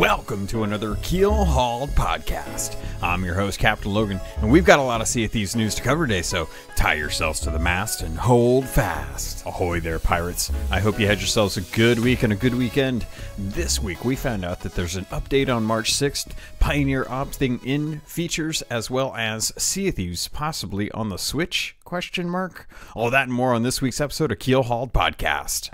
Welcome to another Keelhauled podcast. I'm your host, CaptainLogun, and we've got a lot of Sea of Thieves news to cover today, so tie yourselves to the mast and hold fast. Ahoy there, pirates. I hope you had yourselves a good week and a good weekend. This week, we found out that there's an update on March 6th, Pioneer opting in features, as well as Sea of Thieves possibly on the Switch, ? All that and more on this week's episode of Keelhauled Podcast.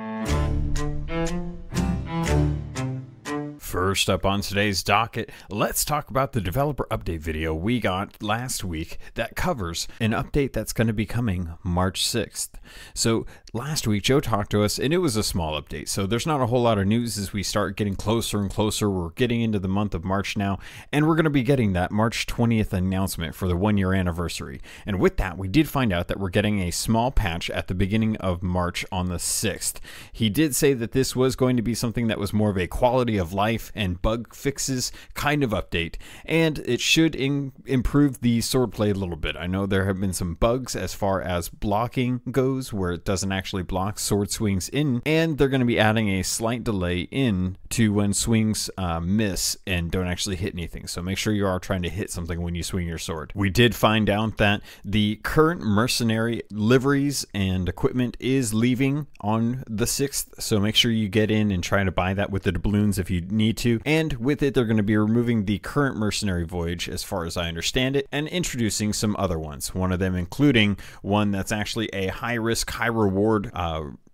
First up on today's docket, let's talk about the developer update video we got last week that covers an update that's going to be coming March 6th. So last week, Joe talked to us, and it was a small update, so there's not a whole lot of news as we start getting closer and closer. We're getting into the month of March now, and we're going to be getting that March 20th announcement for the 1-year anniversary. And with that, we did find out that we're getting a small patch at the beginning of March on the 6th. He did say that this was going to be something that was more of a quality of life and bug fixes kind of update, and it should improve the swordplay a little bit. I know there have been some bugs as far as blocking goes, where it doesn't actually block sword swings in, and they're going to be adding a slight delay in to when swings miss and don't actually hit anything. So make sure you are trying to hit something when you swing your sword. We did find out that the current mercenary liveries and equipment is leaving on the 6th, so make sure you get in and try to buy that with the doubloons if you need to. And with it, they're going to be removing the current mercenary voyage, as far as I understand it, and introducing some other ones. One of them including one that's actually a high-risk, high-reward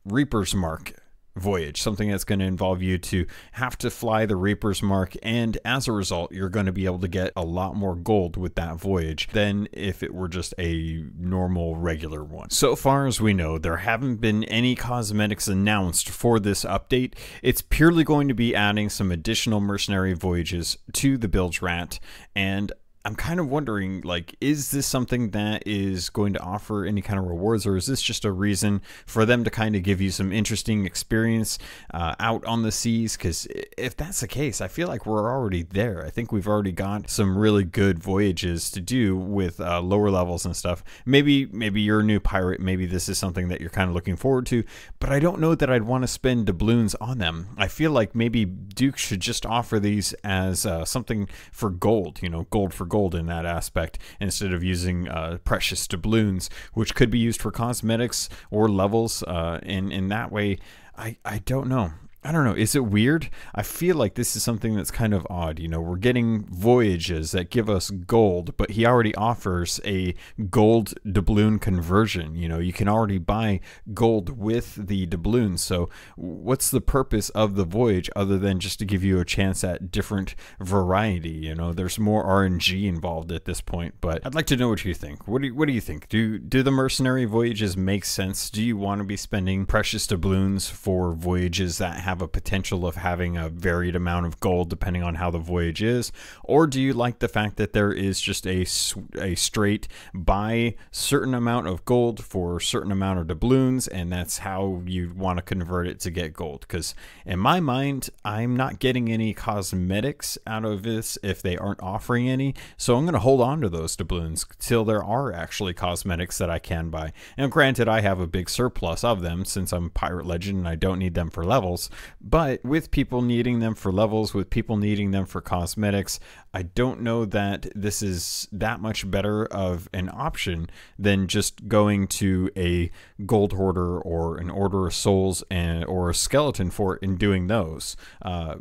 Reaper's Mark voyage, something that's going to involve you to have to fly the Reaper's Mark, and as a result, you're going to be able to get a lot more gold with that voyage than if it were just a normal, regular one. So far as we know, there haven't been any cosmetics announced for this update. It's purely going to be adding some additional mercenary voyages to the Bilge Rat, and I'm kind of wondering, like, is this something that is going to offer any kind of rewards, or is this just a reason for them to kind of give you some interesting experience out on the seas? Because if that's the case, I feel like we're already there. I think we've already got some really good voyages to do with lower levels and stuff. Maybe you're a new pirate. Maybe this is something that you're kind of looking forward to, but I don't know that I'd want to spend doubloons on them. I feel like maybe Duke should just offer these as something for gold, gold for gold in that aspect, instead of using precious doubloons, which could be used for cosmetics or levels. In that way, I don't know. Is it weird? I feel like this is something that's kind of odd. We're getting voyages that give us gold, but he already offers a gold doubloon conversion. You can already buy gold with the doubloons. So what's the purpose of the voyage other than just to give you a chance at different variety? There's more RNG involved at this point, but I'd like to know what you think. What do you think? Do the mercenary voyages make sense? Do you want to be spending precious doubloons for voyages that have a potential of having a varied amount of gold depending on how the voyage is? Or do you like the fact that there is just a straight buy certain amount of gold for a certain amount of doubloons, and that's how you want to convert it to get gold? Because in my mind, I'm not getting any cosmetics out of this if they aren't offering any, so I'm going to hold on to those doubloons till there are actually cosmetics that I can buy. And granted, I have a big surplus of them since I'm Pirate Legend and I don't need them for levels. But with people needing them for levels, with people needing them for cosmetics, I don't know that this is that much better of an option than just going to a gold hoarder or an Order of Souls or a skeleton fort and doing those.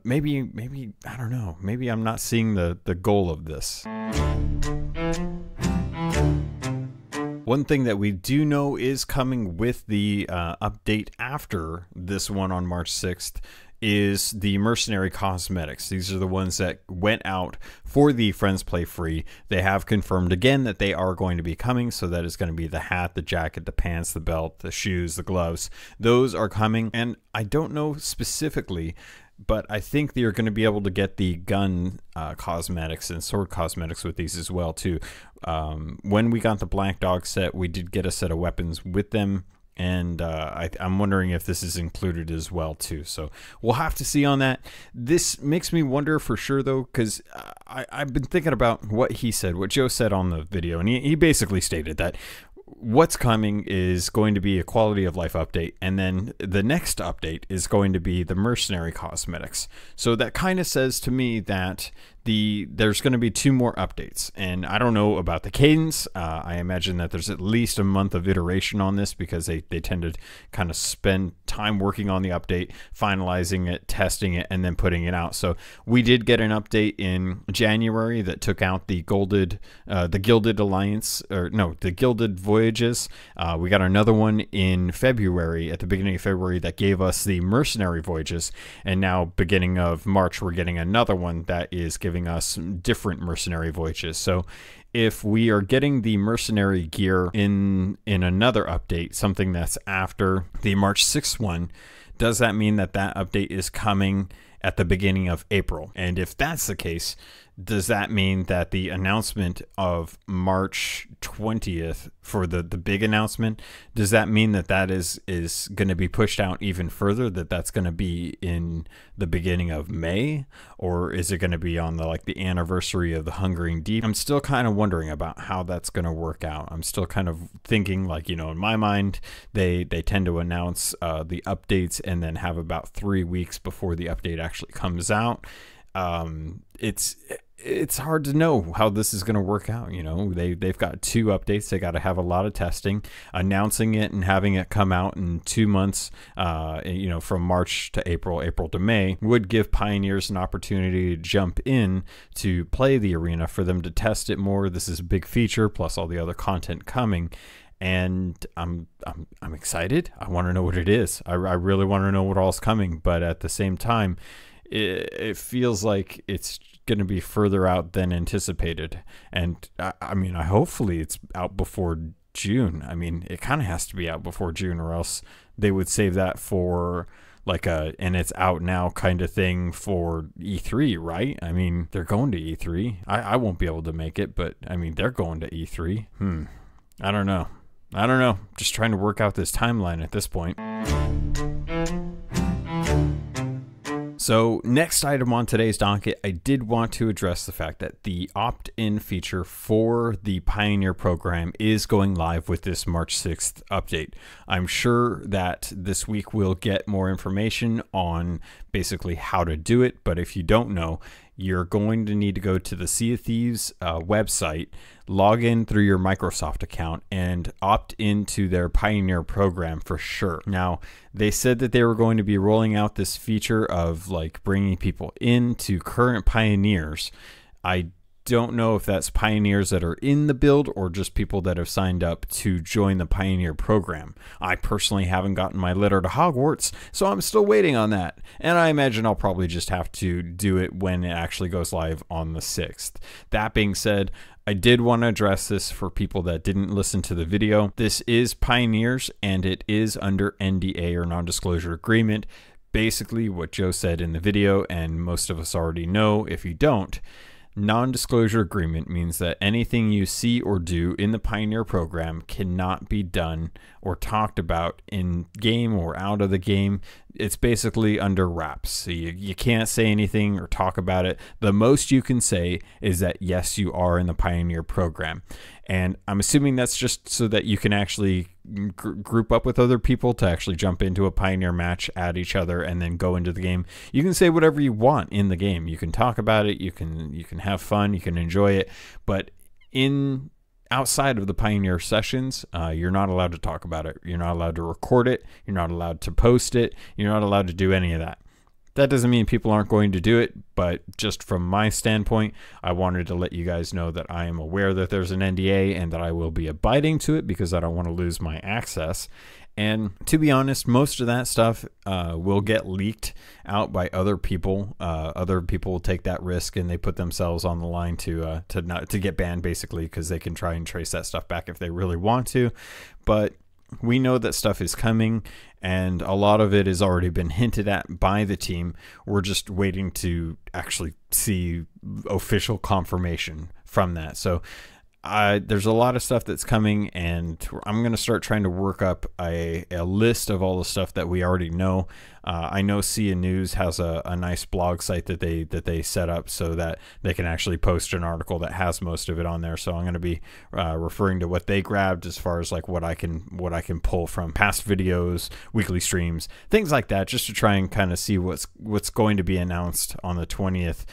Maybe I don't know. Maybe I'm not seeing the goal of this. One thing that we do know is coming with the update after this one on March 6th is the Mercenary Cosmetics. These are the ones that went out for the Friends Play Free. They have confirmed again that they are going to be coming, so that is going to be the hat, the jacket, the pants, the belt, the shoes, the gloves. Those are coming, and I don't know specifically, but I think you're going to be able to get the gun cosmetics and sword cosmetics with these as well too. When we got the Black Dog set, we did get a set of weapons with them, and I'm wondering if this is included as well too. So we'll have to see on that. This makes me wonder for sure though, because I've been thinking about what he said, what Joe said on the video, and he basically stated that what's coming is going to be a quality of life update, and then the next update is going to be the Mercenary Cosmetics. So that kind of says to me that there's going to be 2 more updates, and I don't know about the cadence. I imagine that there's at least a month of iteration on this, because they tend to kind of spend time working on the update, finalizing it, testing it, and then putting it out. So we did get an update in January that took out the Gilded Alliance, or no, the Gilded Voyages. We got another one in February, at the beginning of February, that gave us the Mercenary Voyages, and now beginning of March we're getting another one that is giving us different Mercenary Voyages. So if we are getting the mercenary gear in another update, something that's after the March 6th one, does that mean that that update is coming at the beginning of April? And if that's the case, does that mean that the announcement of March 20th for the big announcement, does that mean that that is going to be pushed out even further, that that's going to be in the beginning of May? Or is it going to be on the anniversary of the Hungering Deep? I'm still kind of wondering about how that's going to work out. I'm still kind of thinking, in my mind, they tend to announce the updates and then have about 3 weeks before the update actually comes out. It's hard to know how this is going to work out. They've got 2 updates. They got to have a lot of testing. Announcing it and having it come out in 2 months, from March to April to May, would give pioneers an opportunity to jump in to play the arena, for them to test it more. This is a big feature, plus all the other content coming. And I'm excited. I want to know what it is. I really want to know what all's coming. But at the same time, it feels like it's going to be further out than anticipated. And I hopefully it's out before June. It kind of has to be out before June, or else they would save that for and it's out now kind of thing for E3, right? They're going to E3. I won't be able to make it, but they're going to E3. I don't know. Just trying to work out this timeline at this point. So next item on today's docket, I did want to address the fact that the opt-in feature for the Pioneer program is going live with this March 6th update. I'm sure that this week we'll get more information on basically how to do it, but if you don't know, you're going to need to go to the Sea of Thieves website, log in through your Microsoft account, and opt into their Pioneer program for sure. Now, they said that they were going to be rolling out this feature of bringing people into current Pioneers. I don't know if that's Pioneers that are in the build or just people that have signed up to join the Pioneer program. I personally haven't gotten my letter to Hogwarts, so I'm still waiting on that. And I imagine I'll probably just have to do it when it actually goes live on the 6th. That being said, I did want to address this for people that didn't listen to the video. This is Pioneers, and it is under NDA, or non-disclosure agreement. Basically what Joe said in the video, and most of us already know if you don't, non-disclosure agreement means that anything you see or do in the Pioneer program cannot be done or talked about in game or out of the game. It's basically under wraps. So you can't say anything or talk about it. The most you can say is that yes, you are in the Pioneer program. And I'm assuming that's just so that you can actually group up with other people to actually jump into a Pioneer match, add each other, and then go into the game. You can say whatever you want in the game. You can talk about it. You can have fun. You can enjoy it. But outside of the Pioneer sessions, you're not allowed to talk about it. You're not allowed to record it. You're not allowed to post it. You're not allowed to do any of that. That doesn't mean people aren't going to do it, but just from my standpoint, I wanted to let you guys know that I am aware that there's an NDA and that I will be abiding to it because I don't want to lose my access. And to be honest, most of that stuff will get leaked out by other people. Other people will take that risk and they put themselves on the line to get banned, basically, because they can try and trace that stuff back if they really want to. But we know that stuff is coming, and a lot of it has already been hinted at by the team. We're just waiting to actually see official confirmation from that. So there's a lot of stuff that's coming, and I'm going to start trying to work up a list of all the stuff that we already know. I know Cia News has a nice blog site that they set up so that they can actually post an article that has most of it on there. So I'm going to be referring to what they grabbed as far as like what I can pull from past videos, weekly streams, things like that, just to try and kind of see what's going to be announced on the 20th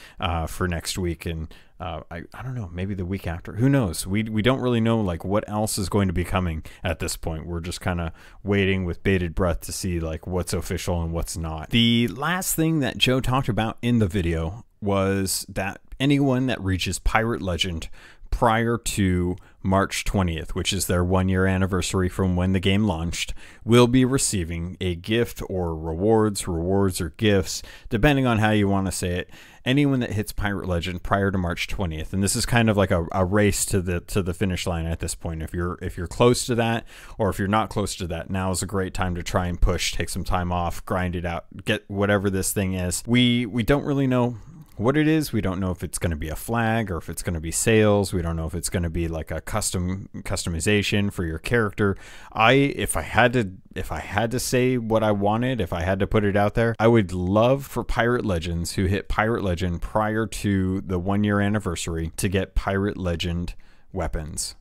for next week. And I don't know, maybe the week after, who knows? We don't really know like what else is going to be coming at this point. We're just kind of waiting with bated breath to see like what's official and what's not. The last thing that Joe talked about in the video was that anyone that reaches Pirate Legend prior to March 20th, which is their 1-year anniversary from when the game launched, will be receiving a gift or rewards or gifts, depending on how you want to say it. Anyone that hits Pirate Legend prior to March 20th, and this is kind of like a race to the finish line at this point. If you're close to that, or if you're not close to that, now is a great time to try and push, take some time off, grind it out, get whatever this thing is. We don't really know what it is. We don't know if it's going to be a flag or if it's going to be sales. We don't know if it's going to be like a customization for your character. If I had to say what I wanted, if I had to put it out there, I would love for Pirate Legends who hit Pirate Legend prior to the 1-year anniversary to get Pirate Legend weapons.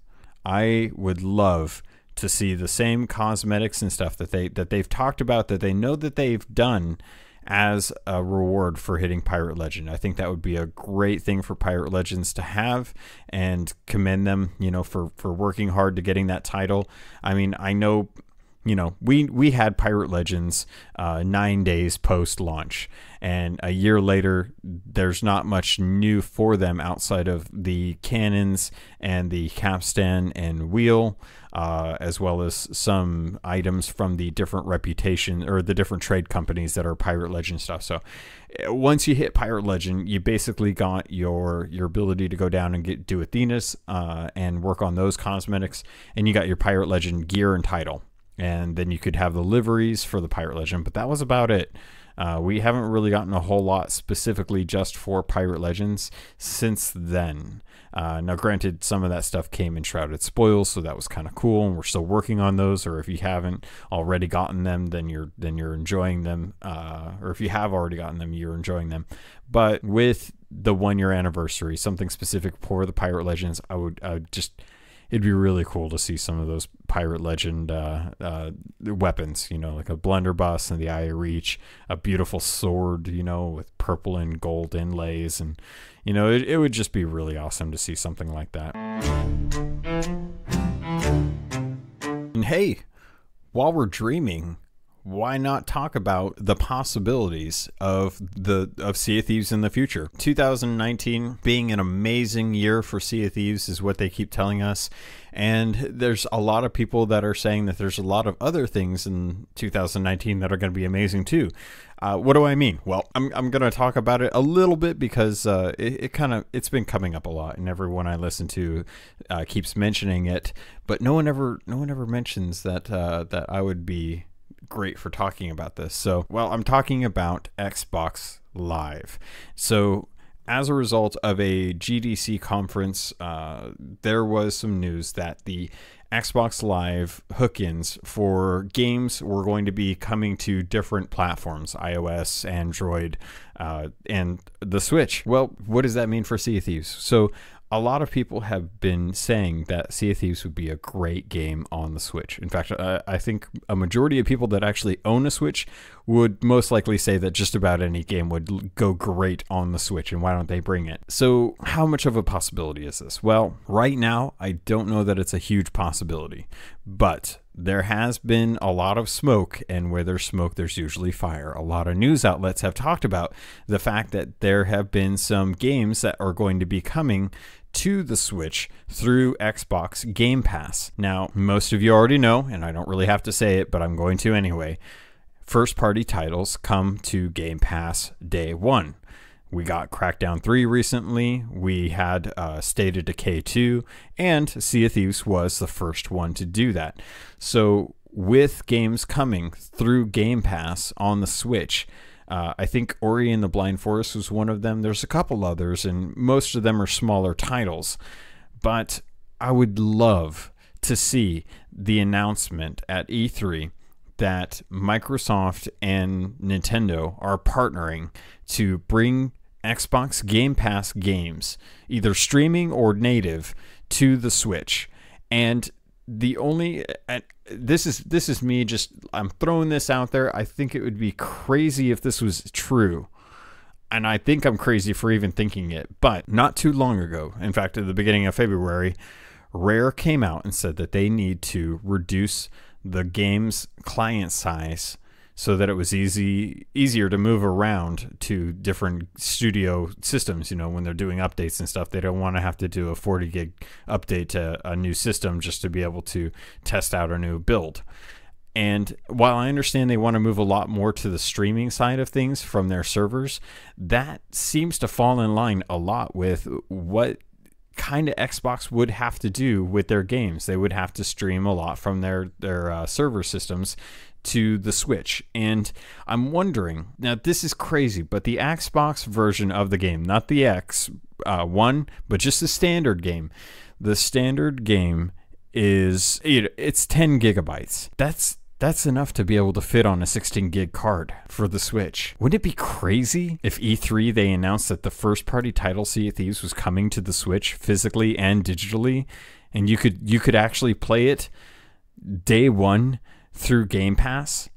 I would love to see the same cosmetics and stuff that they've talked about, that they know that they've done as a reward for hitting Pirate Legend. I think that would be a great thing for Pirate Legends to have, and commend them, for working hard to getting that title. I mean, I know, we had Pirate Legends 9 days post launch, and a year later there's not much new for them outside of the cannons and the capstan and wheel, as well as some items from the different reputation or the different trade companies that are Pirate Legend stuff. So once you hit Pirate Legend, you basically got your ability to go down and do Athena's and work on those cosmetics, and you got your Pirate Legend gear and title. And then you could have the liveries for the Pirate Legend, but that was about it. We haven't really gotten a whole lot specifically just for Pirate Legends since then. Now, granted, some of that stuff came in Shrouded Spoils, so that was kind of cool, and we're still working on those. Or if you haven't already gotten them, then you're enjoying them. Or if you have already gotten them, you're enjoying them. But with the 1-year anniversary, something specific for the Pirate Legends, I would it'd be really cool to see some of those Pirate Legend weapons, like a blunderbuss and the Eye of Reach, a beautiful sword, with purple and gold inlays, and it would just be really awesome to see something like that. And hey, while we're dreaming, why not talk about the possibilities of Sea of Thieves in the future? 2019 being an amazing year for Sea of Thieves is what they keep telling us. And there's a lot of people that are saying that there's a lot of other things in 2019 that are going to be amazing too. What do I mean? Well, I'm going to talk about it a little bit because it's been coming up a lot, and everyone I listen to keeps mentioning it, but no one ever mentions that I would be great for talking about this. So, well, I'm talking about Xbox Live. So, as a result of a GDC conference, there was some news that the Xbox Live hook-ins for games were going to be coming to different platforms, iOS, Android, and the Switch. Well, what does that mean for Sea of Thieves? So, a lot of people have been saying that Sea of Thieves would be a great game on the Switch. In fact, I think a majority of people that actually own a Switch would most likely say that just about any game would go great on the Switch, and why don't they bring it? So how much of a possibility is this? Well, right now, I don't know that it's a huge possibility, but there has been a lot of smoke, and where there's smoke, there's usually fire. A lot of news outlets have talked about the fact that there have been some games that are going to be coming to the Switch through Xbox Game Pass. Now, most of you already know, and I don't really have to say it, but I'm going to anyway. First-party titles come to Game Pass day one. We got Crackdown 3 recently, we had State of Decay 2, and Sea of Thieves was the first one to do that. So with games coming through Game Pass on the Switch, I think Ori and the Blind Forest was one of them. There's a couple others, and most of them are smaller titles. But I would love to see the announcement at E3 that Microsoft and Nintendo are partnering to bring Xbox Game Pass games, either streaming or native, to the Switch. And the only this is me just, I'm throwing this out there. I think it would be crazy if this was true. And I think I'm crazy for even thinking it. But not too long ago, in fact, at the beginning of February, Rare came out and said that they need to reduce the game's client size so that it was easier to move around to different studio systems. You know, when they're doing updates and stuff, they don't want to have to do a 40 gig update to a new system just to be able to test out a new build. And while I understand they want to move a lot more to the streaming side of things from their servers, that seems to fall in line a lot with what kind of Xbox would have to do with their games. They would have to stream a lot from their server systems to the Switch. And I'm wondering, now this is crazy, but the Xbox version of the game, not the X one, but just the standard game. The standard game is, it's 10 gigabytes. That's enough to be able to fit on a 16 gig card for the Switch. Wouldn't it be crazy if E3 they announced that the first party title Sea of Thieves was coming to the Switch physically and digitally, and you could actually play it day one through Game Pass?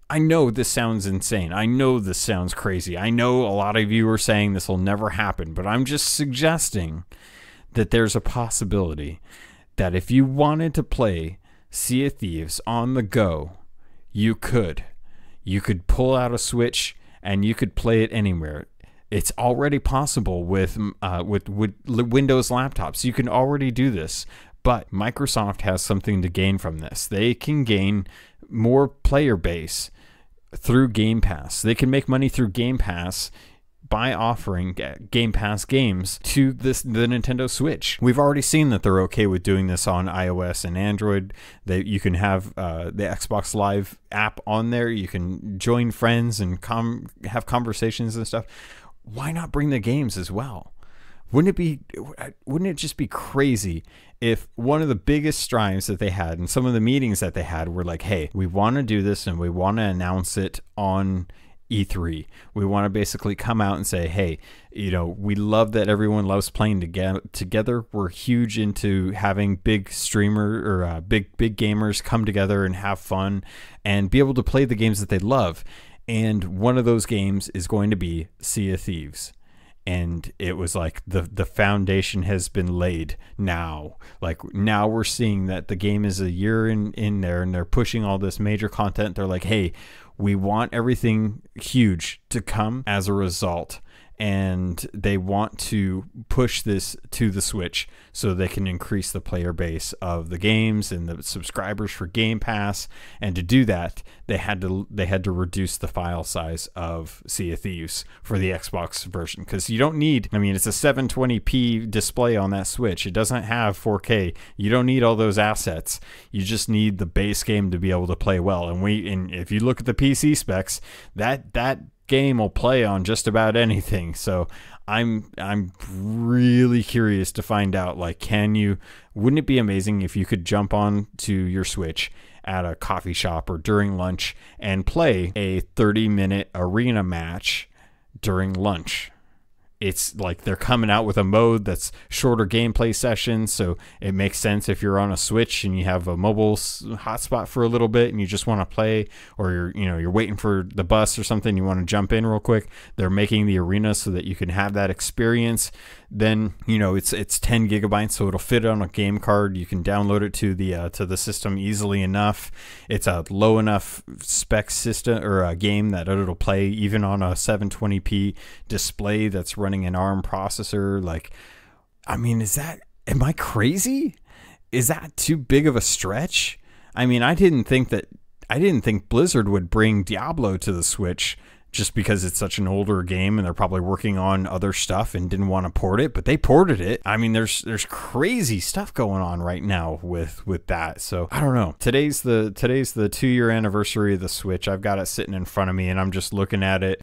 I know this sounds insane. I know this sounds crazy. I know a lot of you are saying this will never happen, but I'm just suggesting that there's a possibility that if you wanted to play Sea of Thieves on the go, you could pull out a Switch and you could play it anywhere. It's already possible with Windows laptops. You can already do this, but Microsoft has something to gain from this. They can gain more player base through Game Pass. They can make money through Game Pass by offering Game Pass games to the Nintendo Switch. We've already seen that they're okay with doing this on iOS and Android. That you can have the Xbox Live app on there. You can join friends and have conversations and stuff. Why not bring the games as well? Wouldn't it just be crazy if one of the biggest strives that they had and some of the meetings that they had were like, hey, we want to do this and we want to announce it on E3. We want to basically come out and say, hey, we love that everyone loves playing together. We're huge into having big streamer or big gamers come together and have fun and be able to play the games that they love. And one of those games is going to be Sea of Thieves. And it was like the foundation has been laid now. Like now we're seeing that the game is a year in there and they're pushing all this major content. They're like, hey, we want everything huge to come as a result. And they want to push this to the Switch so they can increase the player base of the games and the subscribers for Game Pass. And to do that, they had to reduce the file size of Sea of Thieves for the Xbox version, because you don't need, it's a 720p display on that Switch. It doesn't have 4K. You don't need all those assets. You just need the base game to be able to play well. And if you look at the PC specs, that game will play on just about anything. So I'm really curious to find out, like, wouldn't it be amazing if you could jump on to your Switch at a coffee shop or during lunch and play a 30-minute arena match during lunch? It's like they're coming out with a mode that's shorter gameplay sessions, so it makes sense if you're on a Switch and you have a mobile hotspot for a little bit and you just want to play, or you're waiting for the bus or something, you want to jump in real quick. They're making the arena so that you can have that experience. Then it's 10 gigabytes, so it'll fit on a game card. You can download it to the system easily enough. It's a low enough spec system or a game that it'll play even on a 720p display that's running an ARM processor. Like, am I crazy? Is that too big of a stretch? I didn't think Blizzard would bring Diablo to the Switch just because it's such an older game and they're probably working on other stuff and didn't want to port it, but they ported it. There's crazy stuff going on right now with that. So I don't know. Today's the 2-year anniversary of the Switch. I've got it sitting in front of me and I'm just looking at it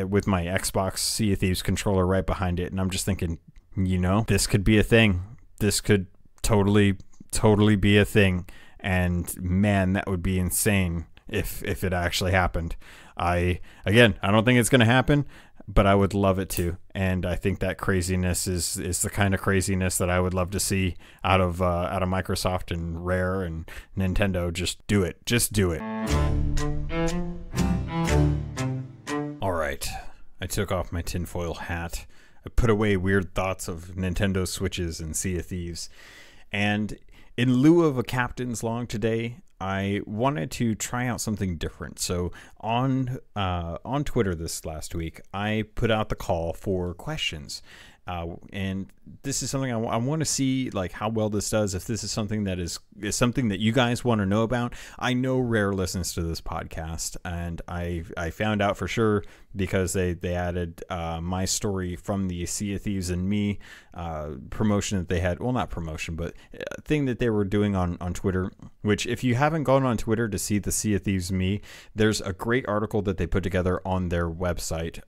with my Xbox Sea of Thieves controller right behind it, and I'm just thinking, this could be a thing. This could totally be a thing. And man, that would be insane if it actually happened. I don't think it's going to happen, but I would love it to. And I think that craziness is the kind of craziness that I would love to see out of Microsoft and Rare and Nintendo. Just do it. All right. I took off my tinfoil hat. I put away weird thoughts of Nintendo Switches and Sea of Thieves. And in lieu of a captain's log today, I wanted to try out something different. So on Twitter this last week, I put out the call for questions. And this is something I want to see, like, how well this does. If this is something that is something that you guys want to know about. I know Rare listens to this podcast, and I found out for sure because they added my story from the Sea of Thieves and Me promotion that they had. Well, not promotion, but thing that they were doing on Twitter, which if you haven't gone on Twitter to see the Sea of Thieves Me, there's a great article that they put together on their website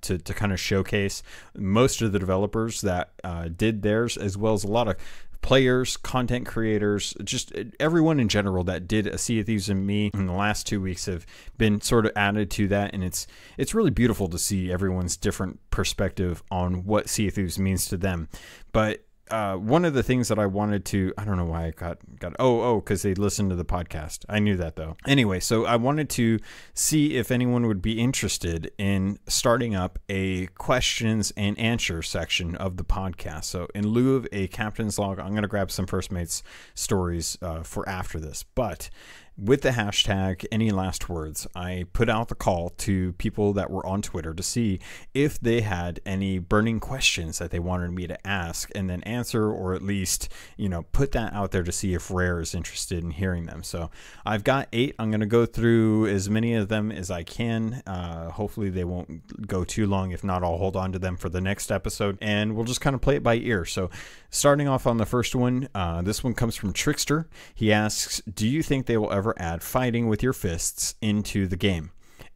to kind of showcase most of the developers that did theirs, as well as a lot of players, content creators, just everyone in general that did a Sea of Thieves and Me in the last 2 weeks have been sort of added to that. And it's really beautiful to see everyone's different perspective on what Sea of Thieves means to them. But one of the things that I wanted to, I don't know why I got because they listened to the podcast. I knew that though. Anyway, so I wanted to see if anyone would be interested in starting up a questions and answer section of the podcast. So in lieu of a captain's log, I'm going to grab some First Mates stories for after this. But with the hashtag any last words, I put out the call to people that were on Twitter to see if they had any burning questions that they wanted me to ask and then answer, or at least, put that out there to see if Rare is interested in hearing them. So I've got 8. I'm going to go through as many of them as I can. Hopefully they won't go too long. If not, I'll hold on to them for the next episode and we'll just kind of play it by ear. So starting off on the first one, this one comes from Trickster. He asks, do you think they will ever add fighting with your fists into the game?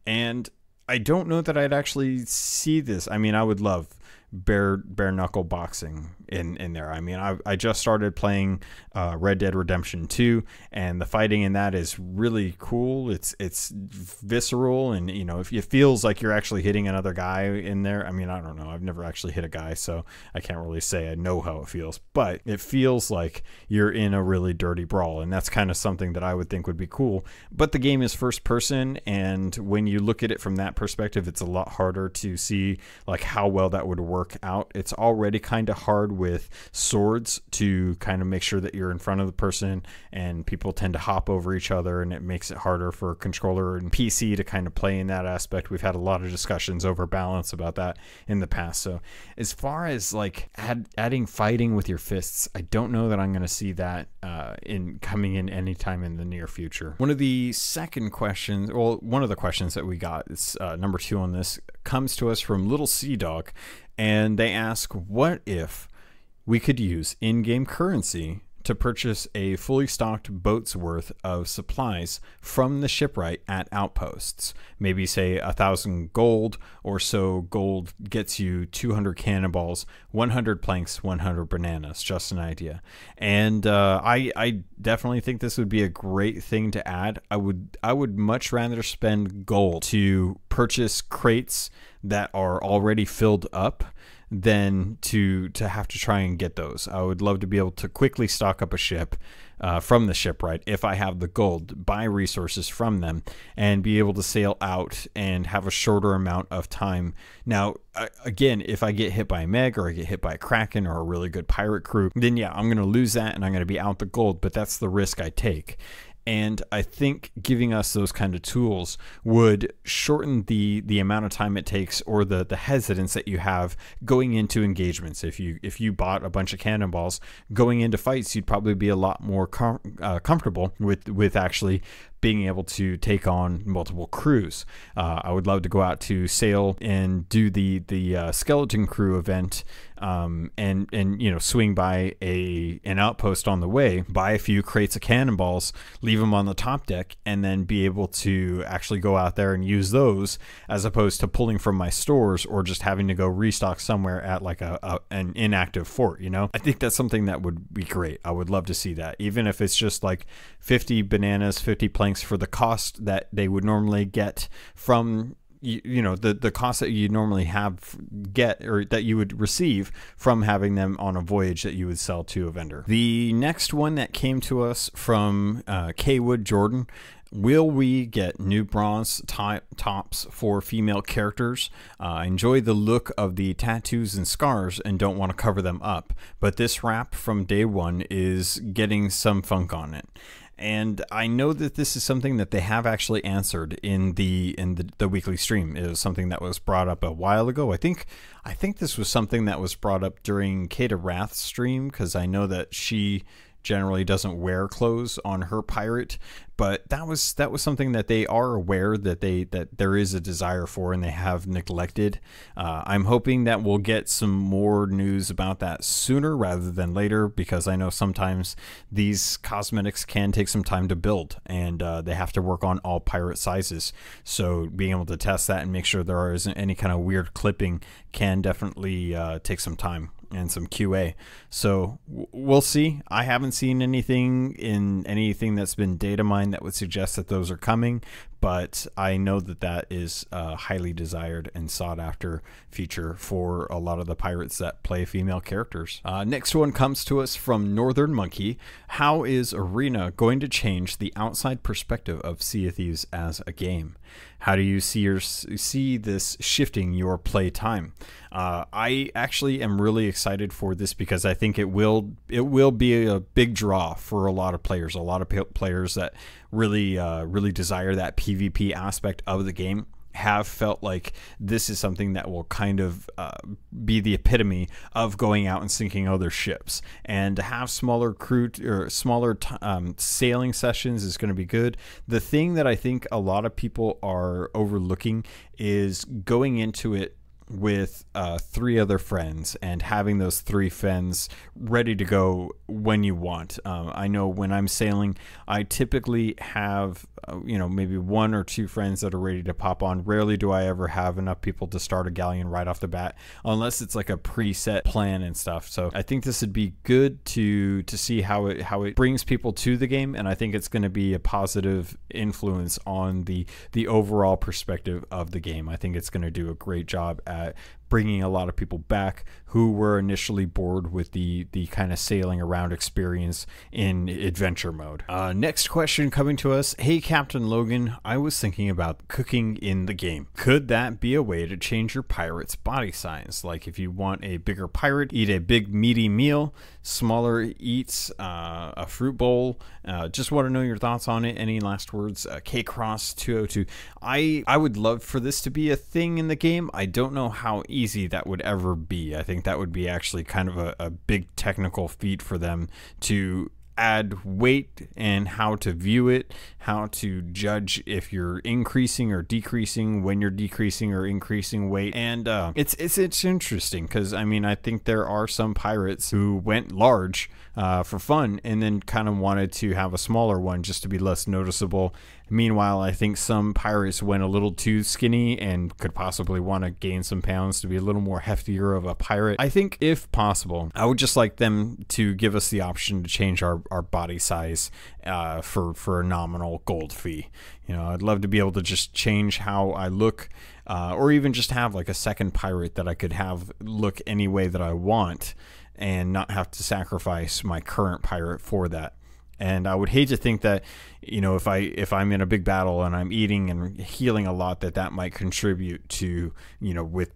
And I don't know that I'd actually see this. I mean, I would love bare knuckle boxing in there. I mean, I just started playing Red Dead Redemption 2, and the fighting in that is really cool. It's visceral, and if it feels like you're actually hitting another guy in there. I mean, I don't know. I've never actually hit a guy, so I can't really say I know how it feels, but it feels like you're in a really dirty brawl, and that's kind of something that I would think would be cool. But the game is first person, and when you look at it from that perspective, it's a lot harder to see like how well that would work out. It's already kind of hard with swords to kind of make sure that you're in front of the person, and people tend to hop over each other, and it makes it harder for a controller and PC to kind of play in that aspect. We've had a lot of discussions over balance about that in the past. So as far as like adding fighting with your fists, I don't know that I'm going to see that coming in anytime in the near future. One of the questions that we got, is number 2 on this, comes to us from Little Sea Dog, and they ask, what if we could use in-game currency to purchase a fully stocked boat's worth of supplies from the shipwright at outposts? Maybe say 1,000 gold or so. Gold gets you 200 cannonballs, 100 planks, 100 bananas. Just an idea. And I definitely think this would be a great thing to add. I would much rather spend gold to purchase crates that are already filled up than to have to try and get those. I would love to be able to quickly stock up a ship from the shipwright if I have the gold, buy resources from them, and be able to sail out and have a shorter amount of time. Now, again, if I get hit by a Meg or I get hit by a Kraken or a really good pirate crew, then yeah, I'm going to lose that and I'm going to be out the gold, but that's the risk I take. And I think giving us those kind of tools would shorten the amount of time it takes, or the hesitance that you have going into engagements. If you bought a bunch of cannonballs going into fights, you'd probably be a lot more comfortable with actually being able to take on multiple crews. I would love to go out to sail and do the skeleton crew event, and you know, swing by an outpost on the way, buy a few crates of cannonballs, leave them on the top deck, and then be able to actually go out there and use those, as opposed to pulling from my stores or just having to go restock somewhere at like an inactive fort. You know, I think that's something that would be great. I would love to see that, even if it's just like 50 bananas, 50 planks for the cost that they would normally get from, you know, the cost that you normally get or that you would receive from having them on a voyage that you would sell to a vendor. The next one that came to us from Kwood Jordan: will we get new bronze tops for female characters? I enjoy the look of the tattoos and scars and don't want to cover them up, but this wrap from day one is getting some funk on it. And I know that this is something that they have actually answered in the weekly stream. It was something that was brought up a while ago. I think this was something that was brought up during Kata Wrath's stream, because I know that she generally doesn't wear clothes on her pirate, but that was something that they are aware that there is a desire for, and they have neglected. I'm hoping that we'll get some more news about that sooner rather than later, because I know sometimes these cosmetics can take some time to build, and they have to work on all pirate sizes. So being able to test that and make sure there isn't any kind of weird clipping can definitely take some time and some QA. So we'll see. I haven't seen anything that's been data mined that would suggest that those are coming, but I know that is a highly desired and sought after feature for a lot of the pirates that play female characters. Next one comes to us from Northern Monkey. How is Arena going to change the outside perspective of Sea of Thieves as a game? How do you see this shifting your play time? I actually am really excited for this, because I think it will be a big draw for a lot of players. A lot of players that really desire that PvP aspect of the game have felt like this is something that will kind of be the epitome of going out and sinking other ships. And to have smaller crew or smaller sailing sessions is going to be good. The thing that I think a lot of people are overlooking is going into it with 3 other friends and having those 3 friends ready to go when you want. I know when I'm sailing, I typically have maybe 1 or 2 friends that are ready to pop on. Rarely do I ever have enough people to start a galleon right off the bat, unless it's like a preset plan and stuff. So I think this would be good to see how it brings people to the game, and I think it's going to be a positive influence on the overall perspective of the game. I think it's going to do a great job at bringing a lot of people back who were initially bored with the kind of sailing around experience in adventure mode. Next question coming to us. Hey CaptainLogun, I was thinking about cooking in the game. Could that be a way to change your pirate's body size? Like if you want a bigger pirate, eat a big meaty meal, smaller eats a fruit bowl. Just want to know your thoughts on it. Any last words? KCross202. I would love for this to be a thing in the game. I don't know how easy that would ever be. I think that would be actually kind of a big technical feat for them to add weight and how to view it, how to judge if you're increasing or decreasing, when you're decreasing or increasing weight. And it's interesting, because I mean, I think there are some pirates who went large for fun and then kind of wanted to have a smaller one just to be less noticeable. Meanwhile, I think some pirates went a little too skinny and could possibly want to gain some pounds to be a little more heftier of a pirate. I think if possible, I would just like them to give us the option to change our body size for a nominal gold fee. I'd love to be able to just change how I look, or even just have like a second pirate that I could have look any way that I want and not have to sacrifice my current pirate for that. And I would hate to think that, if I'm in a big battle and I'm eating and healing a lot, that might contribute to, with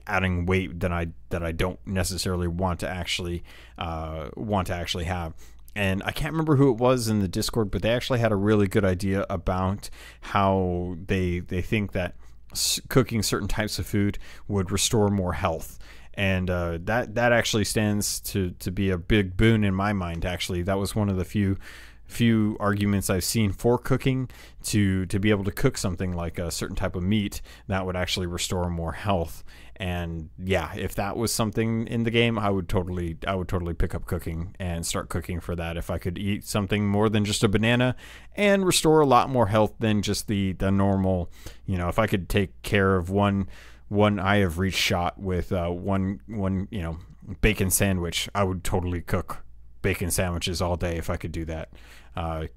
adding weight that I don't necessarily want to actually have. And I can't remember who it was in the Discord, but they actually had a really good idea about how they think that cooking certain types of food would restore more health. And that actually stands to be a big boon in my mind. Actually, that was one of the few arguments I've seen for cooking to be able to cook something like a certain type of meat that would actually restore more health. And yeah, if that was something in the game, I would totally pick up cooking and start cooking for that. If I could eat something more than just a banana and restore a lot more health than just the normal, you know, if I could take care of one eye of reach shot with one you know, bacon sandwich, I would totally cook bacon sandwiches all day if I could do that.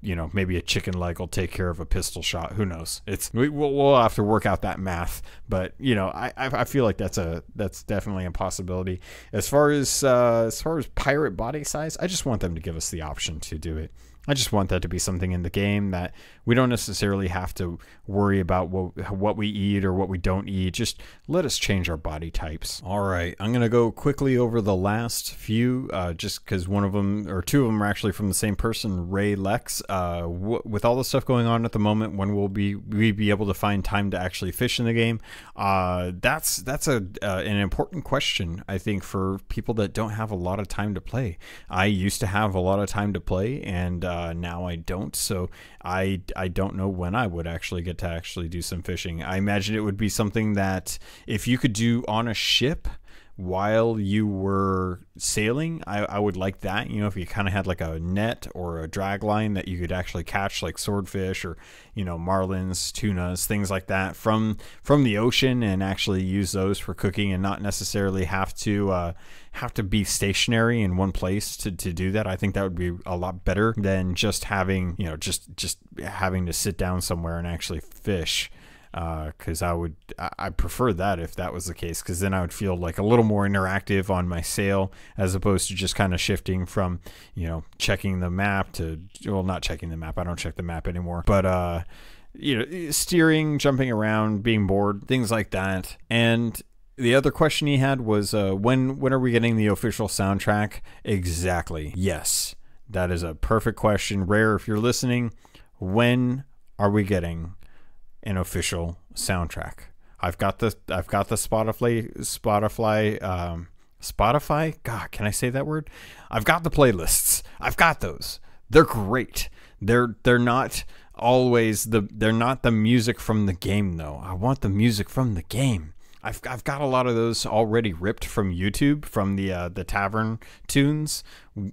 You know, maybe a chicken leg will take care of a pistol shot. Who knows? We'll have to work out that math, but you know, I feel like that's definitely a possibility. As far as pirate body size, I just want them to give us the option to do it. I just want that to be something in the game that we don't necessarily have to worry about what we eat or what we don't eat. Just let us change our body types. All right, I'm going to go quickly over the last few just because one of them or two of them are actually from the same person, Ray Lex. With all the stuff going on at the moment, when will we be able to find time to actually fish in the game? That's an important question, I think, for people that don't have a lot of time to play. I used to have a lot of time to play, and now I don't, so I don't know when I would actually get to actually do some fishing. I imagine it would be something that if you could do on a ship while you were sailing, I would like that. You know, if you kind of had like a net or a drag line that you could actually catch like swordfish or, you know, marlins, tunas, things like that from the ocean, and actually use those for cooking and not necessarily have to be stationary in one place to do that. I think that would be a lot better than just having, you know, just having to sit down somewhere and actually fish. Because I prefer that if that was the case, because then I would feel like a little more interactive on my sail as opposed to just kind of shifting from, you know, checking the map to, well, not checking the map. I don't check the map anymore, but you know, steering, jumping around, being bored, things like that. And the other question he had was when are we getting the official soundtrack? Exactly. Yes, that is a perfect question. Rare, if you're listening, when are we getting an official soundtrack? I've got the Spotify. God, can I say that word? I've got the playlists. I've got those. They're great. They're not always they're not the music from the game though. I want the music from the game. I've got a lot of those already ripped from YouTube, from the Tavern Tunes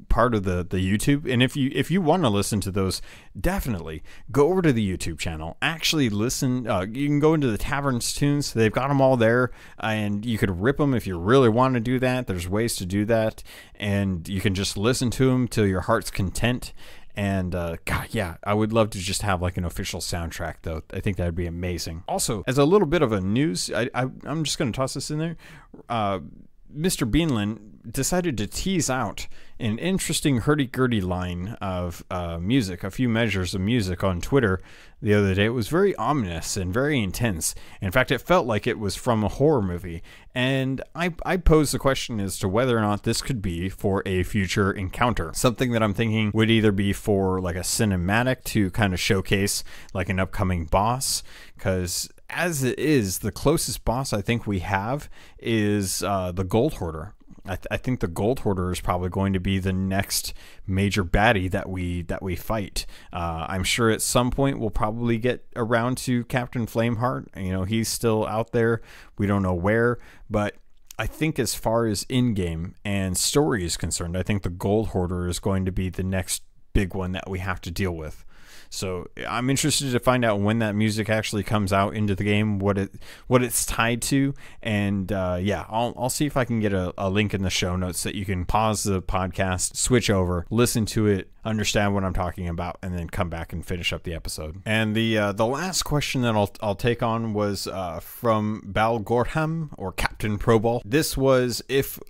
part of the YouTube. And if you want to listen to those, definitely go over to the YouTube channel. Actually listen. You can go into the Tavern's Tunes. They've got them all there, and you could rip them if you really want to do that. There's ways to do that, and you can just listen to them till your heart's content. And God, yeah, I would love to just have like an official soundtrack, though. I think that would be amazing. Also, as a little bit of a news, I'm just going to toss this in there. Mr. Beanland decided to tease out an interesting hurdy-gurdy line of music, a few measures of music on Twitter the other day. It was very ominous and very intense. In fact, it felt like it was from a horror movie. And I posed the question as to whether or not this could be for a future encounter. Something that I'm thinking would either be for like a cinematic to kind of showcase like an upcoming boss, because as it is, the closest boss I think we have is the Gold Hoarder. I think the Gold Hoarder is probably going to be the next major baddie that we fight. I'm sure at some point we'll probably get around to Captain Flameheart. You know, he's still out there. We don't know where, but I think as far as in-game and story is concerned, I think the Gold Hoarder is going to be the next big one that we have to deal with. So I'm interested to find out when that music actually comes out into the game, what it's tied to, and yeah, I'll see if I can get a link in the show notes that you can pause the podcast, switch over, listen to it, understand what I'm talking about, and then come back and finish up the episode. And the last question that I'll take on was from Bal Gorham, or Captain Proball. This was, if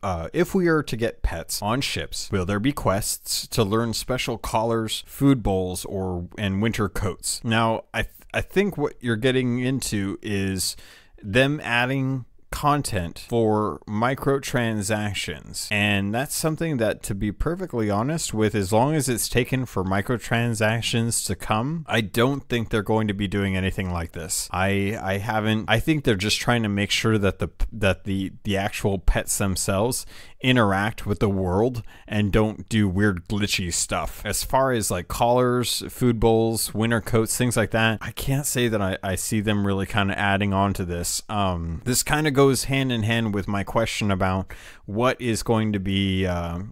we are to get pets on ships, will there be quests to learn special collars, food bowls, and winter coats? Now, I think what you're getting into is them adding content for microtransactions. And that's something that, to be perfectly honest with, as long as it's taken for microtransactions to come, I don't think they're going to be doing anything like this. I think they're just trying to make sure that the actual pets themselves interact with the world and don't do weird glitchy stuff. As far as like collars, food bowls, winter coats, things like that, I can't say that I see them really kind of adding on to this. This kind of goes hand in hand with my question about what is going to be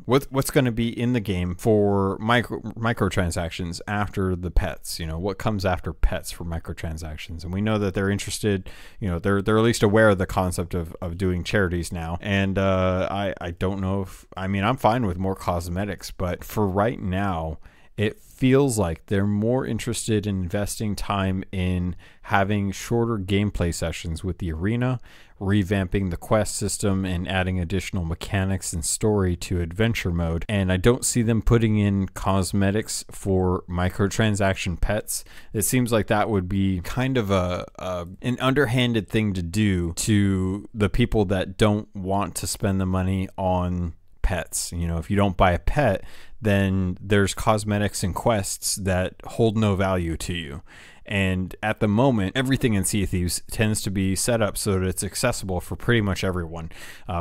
what's going to be in the game for microtransactions after the pets. You know, what comes after pets for microtransactions. And we know that they're interested, you know, they're at least aware of the concept of doing charities now. And I don't know if, I mean, I'm fine with more cosmetics, but for right now, it feels like they're more interested in investing time in having shorter gameplay sessions with the arena, revamping the quest system, and adding additional mechanics and story to adventure mode. And I don't see them putting in cosmetics for microtransaction pets. It seems like that would be kind of an underhanded thing to do to the people that don't want to spend the money on pets. You know, if you don't buy a pet, then there's cosmetics and quests that hold no value to you. And at the moment, everything in Sea of Thieves tends to be set up so that it's accessible for pretty much everyone.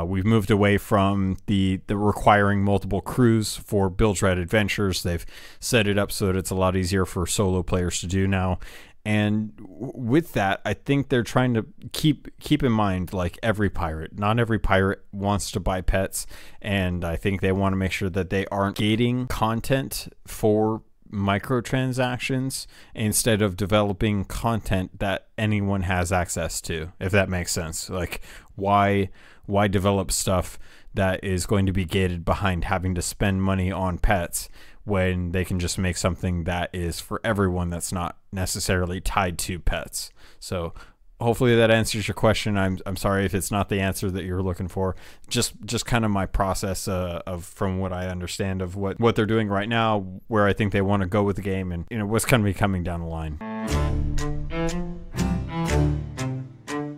We've moved away from the requiring multiple crews for build-red adventures. They've set it up so that it's a lot easier for solo players to do now. And with that, I think they're trying to keep in mind, like, every pirate. Not every pirate wants to buy pets, and I think they want to make sure that they aren't gating content for microtransactions instead of developing content that anyone has access to, if that makes sense. Like, why develop stuff that is going to be gated behind having to spend money on pets when they can just make something that is for everyone that's not necessarily tied to pets? So hopefully that answers your question. I'm sorry if it's not the answer that you're looking for. Just kind of my process of from what I understand of what they're doing right now, where I think they want to go with the game, and you know what's going to be coming down the line.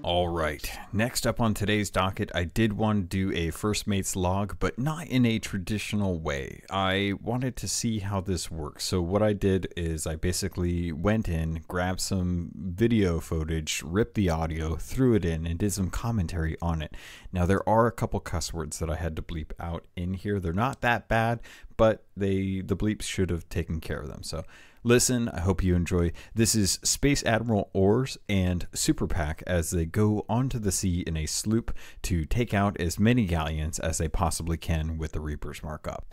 All right, next up on today's docket, I did want to do a First Mate's log, but not in a traditional way. I wanted to see how this works. So what I did is I basically went in, grabbed some video footage, ripped the audio, threw it in, and did some commentary on it. Now, there are a couple cuss words that I had to bleep out in here. They're not that bad, but the bleeps should have taken care of them. So listen, I hope you enjoy. This is Space Admiral Oars and Super Pack as they go onto the sea in a sloop to take out as many galleons as they possibly can with the Reaper's mark up.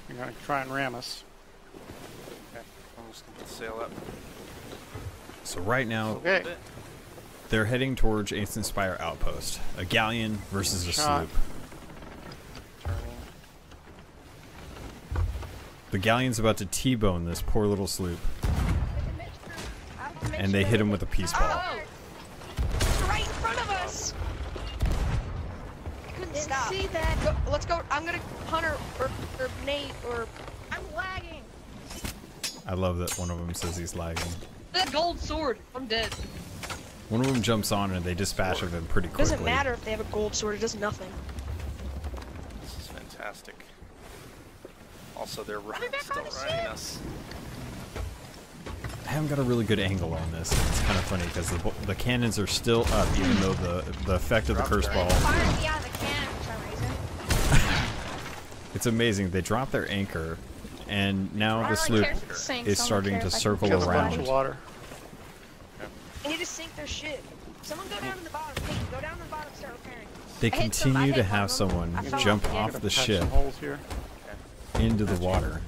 You're going to try and ram us. Okay, I'm just going to sail up. So right now, Okay. they're heading towards Ancient Spire Outpost. A galleon versus a sloop. The galleon's about to T-bone this poor little sloop. And they hit him with a peace ball. Oh! It's right in front of us! I couldn't stop. See that? Go, let's go. I'm gonna Hunter or Nate or... I'm lagging! I love that one of them says he's lagging. That gold sword! I'm dead. One of them jumps on and they dispatch of him pretty quickly. It doesn't matter if they have a gold sword, it does nothing. This is fantastic. Also, they're still riding us. I haven't got a really good angle on this. It's kind of funny because the cannons are still up, even though the effect of the curse ball. Fired me out of the cannon for some reason. It's amazing. They drop their anchor, and now the sloop is starting to circle Kills a bunch around. of water. They need to sink their ship. Someone go down to the bottom. Hey, go down to the bottom and start repairing. They continue to have someone jump off the ship into the water.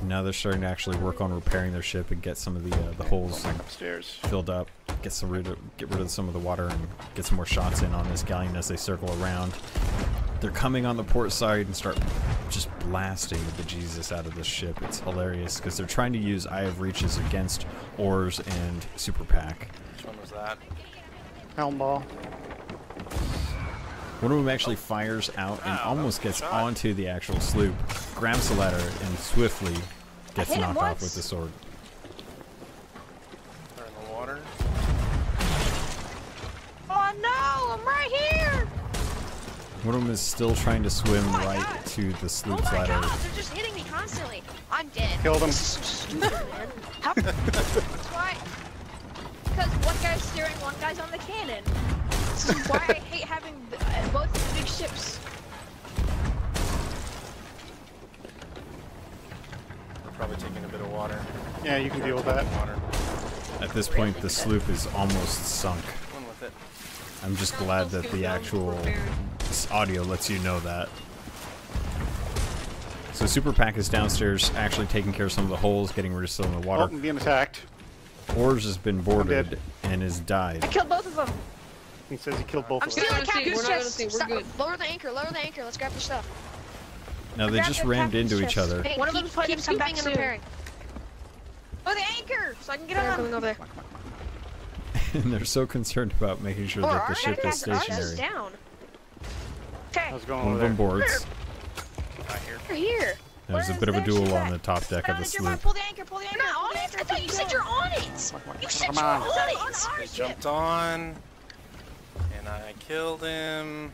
Now they're starting to actually work on repairing their ship and get some of the holes upstairs filled up. Get rid of some of the water and get some more shots in on this galleon as they circle around. They're coming on the port side and start just blasting the bejesus out of this ship. It's hilarious because they're trying to use Eye of Reaches against Oars and Super Pack. Which one was that? helm ball. One of them actually fires out and almost gets onto the actual sloop, grabs the ladder, and swiftly gets knocked off with the sword. They're in the water. One of them is still trying to swim Oh my right God. to the Oh sloop's my ladder. god, they're just hitting me constantly. I'm dead. Killed him. This is so stupid, man. How? That's why. Because one guy's steering, one guy's on the cannon. This is why I hate having both big ships. We're probably taking a bit of water. Yeah, you can deal with that. Water. At this point, the sloop is almost sunk. One with it. I'm just glad that the actual audio lets you know that. So Super Pack is downstairs, actually taking care of some of the holes, getting rid of some of the Oh, water. I'm being attacked. Oars has been boarded dead. and has died. I killed both of them. He says he killed both I'm of still us. in the captain's We're not gonna chest. see, we're Stop. good. Lower the anchor. Lower the anchor. Let's grab the stuff. Now they Grab just the rammed captain's into each chest. other. Hey, One of keep, them's probably keep gonna come back scooping and soon. repairing. Lower the anchor, so I can get They're on. coming over there. And they're so concerned about making sure that the ship is stationary. Down. Okay, I was going One over of them there. boards. Not here. we're here. There's a bit of a duel on the top deck of the sloop. Pull the anchor. Pull the anchor. You're not on it. I thought you said you're on it. You said Come you're on. on it. They jumped on, and I killed him.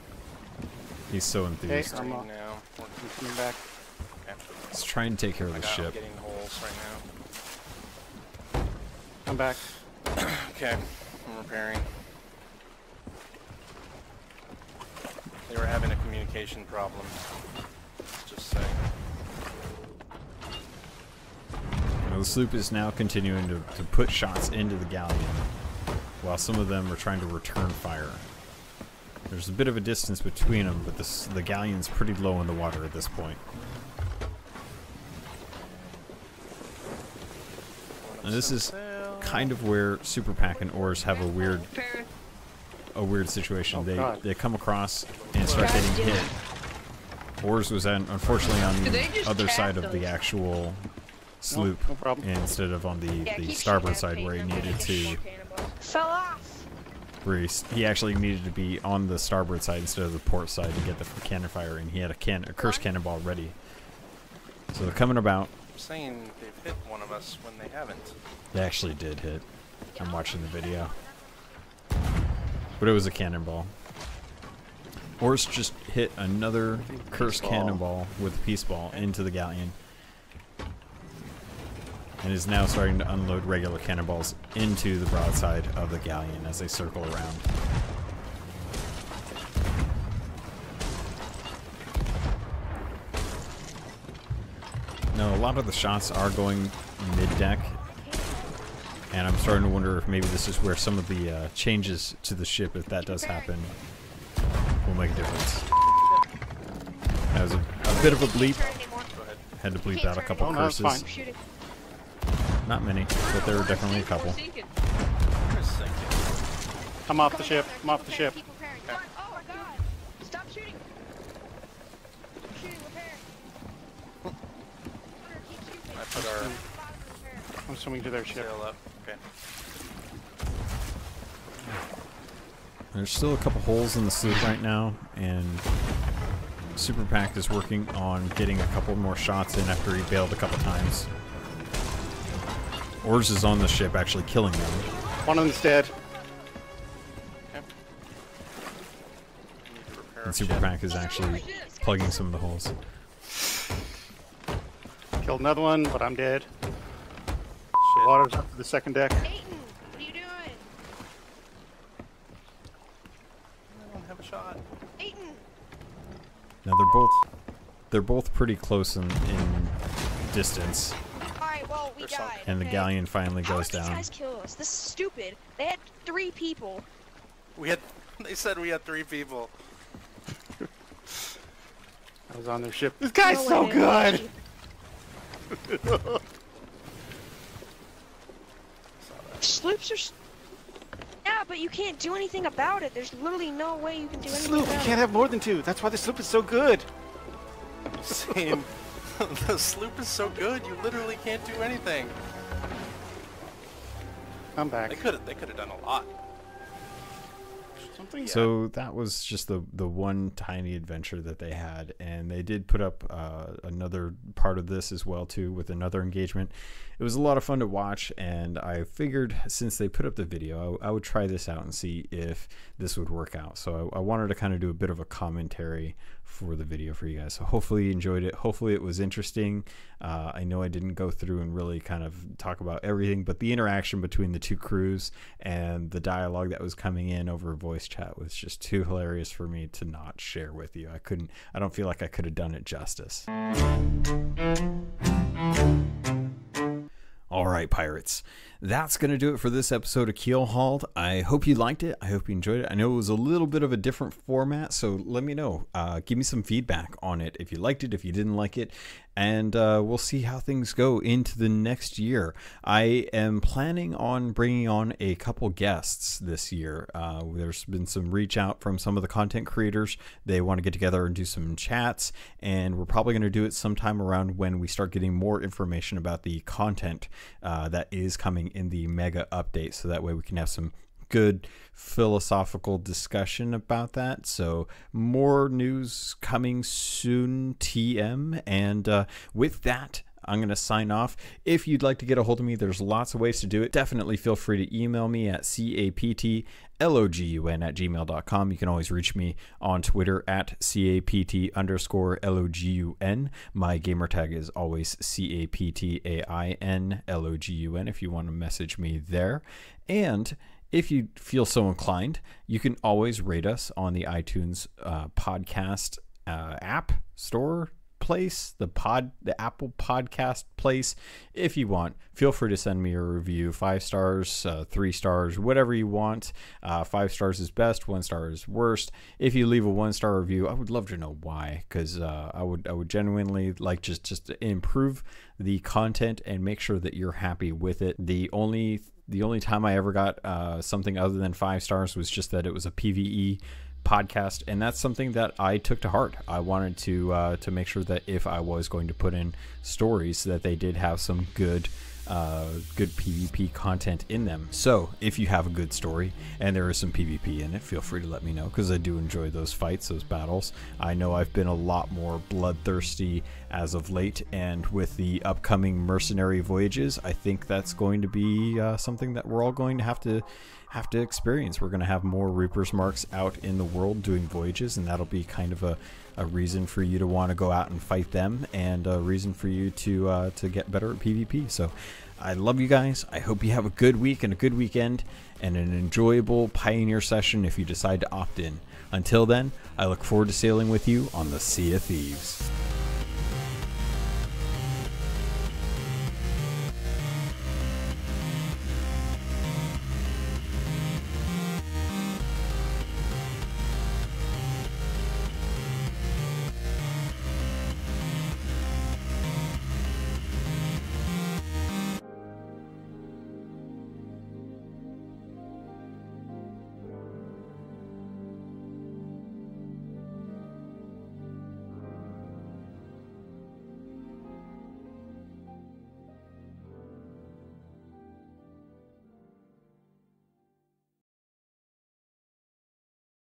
He's so enthused. I'm Right on. now. I'm coming back. He's trying to take care of the I'm ship. getting holes right I'm back. now. Okay, I'm repairing. They were having a communication problem. Just saying. Now, the sloop is now continuing to put shots into the galleon, while some of them are trying to return fire. There's a bit of a distance between them, but the galleon's pretty low in the water at this point. And this is kind of where Super Pack and Oars have a weird situation. God. They come across and start getting hit. Oars was unfortunately on Did the they just other side cast of the us? actual sloop, no problem. instead of on the starboard side where he needed to. Fell off. Where he actually needed to be on the starboard side instead of the port side to get the cannon fire, and he had a curse cannonball ready. So they're coming about. I'm saying they've hit one of us when they haven't. They actually did hit. I'm watching the video. But it was a cannonball. Oars just hit another cursed ball. cannonball with a peace ball into the galleon. And is now starting to unload regular cannonballs into the broadside of the galleon as they circle around. Now, a lot of the shots are going mid-deck, and I'm starting to wonder if maybe this is where some of the changes to the ship, if that does happen, will make a difference. That was a bit of a bleep. Go ahead. Had to bleep out a couple Oh, no, it's curses. fine. Shooting. Not many, but there were definitely a couple. Where's sinking? I'm off the Coming ship. down there. I'm off the Keep ship. repairing. Keep repairing. Oh my god. Stop shooting. Keep shooting, repair. Keep shooting. I put our Repair. I'm swimming to their ship. sail up. Okay. There's still a couple holes in the sloop right now, and Super Pack is working on getting a couple more shots in after he bailed a couple times. Oars is on the ship, actually killing them. One of them's dead. Okay. Need to repair And our Super ship. Pack is actually plugging some of the holes. Killed another one, but I'm dead. Shit. Water's up to the second deck. Aiden, what are you doing? I don't have a shot. Aiden. Now they're both pretty close in distance, Alright, well, we They're sunk. died. and the okay? galleon finally How goes did these down. guys kill us? This is stupid. They had 3 people. We had. They said we had 3 people. I was on their ship. This guy's No so way. good! Sloops are. Yeah, but you can't do anything about it. There's literally no way you can do anything Sloop, you about can't it. have more than 2. That's why the sloop is so good. Saying the sloop is so good, you literally can't do anything. I'm back. They could have done a lot. something. So that was just the one tiny adventure that they had, and they did put up another part of this as well too with another engagement. It was a lot of fun to watch, and I figured since they put up the video, I would try this out and see if this would work out. So I wanted to kind of do a bit of a commentary for the video for you guys. So hopefully you enjoyed it. Hopefully it was interesting. I know I didn't go through and really kind of talk about everything, but the interaction between the two crews and the dialogue that was coming in over voice chat was just too hilarious for me to not share with you. I don't feel like I could have done it justice. All right, pirates, that's going to do it for this episode of Keelhauled. I hope you liked it. I hope you enjoyed it. I know it was a little bit of a different format, so let me know. Give me some feedback on it if you liked it, if you didn't like it, and we'll see how things go into the next year. I am planning on bringing on a couple guests this year. There's been some reach out from some of the content creators. They want to get together and do some chats, and we're probably going to do it sometime around when we start getting more information about the content that is coming in the mega update, so that way we can have some good philosophical discussion about that. So more news coming soon, TM. And with that, I'm going to sign off. If you'd like to get a hold of me, there's lots of ways to do it. Definitely feel free to email me at captlogun@gmail.com. You can always reach me on Twitter at capt_logun. My gamer tag is always captainLogun if you want to message me there. And if you feel so inclined, you can always rate us on the iTunes podcast app store place, the Apple podcast place. If you want, feel free to send me a review. 5 stars, 3 stars, whatever you want. 5 stars is best, 1 star is worst. If you leave a 1-star review, I would love to know why, because I would genuinely like just to improve the content and make sure that you're happy with it. The only time I ever got something other than 5 stars was just that it was a PvE podcast, and that's something that I took to heart. I wanted to make sure that if I was going to put in stories, that they did have some good PvP content in them. So if you have a good story and there is some PvP in it, feel free to let me know, because I do enjoy those fights, those battles. I know I've been a lot more bloodthirsty as of late, and with the upcoming mercenary voyages, I think that's going to be something that we're all going to have to experience. We're going to have more Reaper's Marks out in the world doing voyages, and that'll be kind of a reason for you to want to go out and fight them, and a reason for you to get better at PvP. So I love you guys. I hope you have a good week and a good weekend and an enjoyable Pioneer session if you decide to opt in. Until then, I look forward to sailing with you on the Sea of Thieves.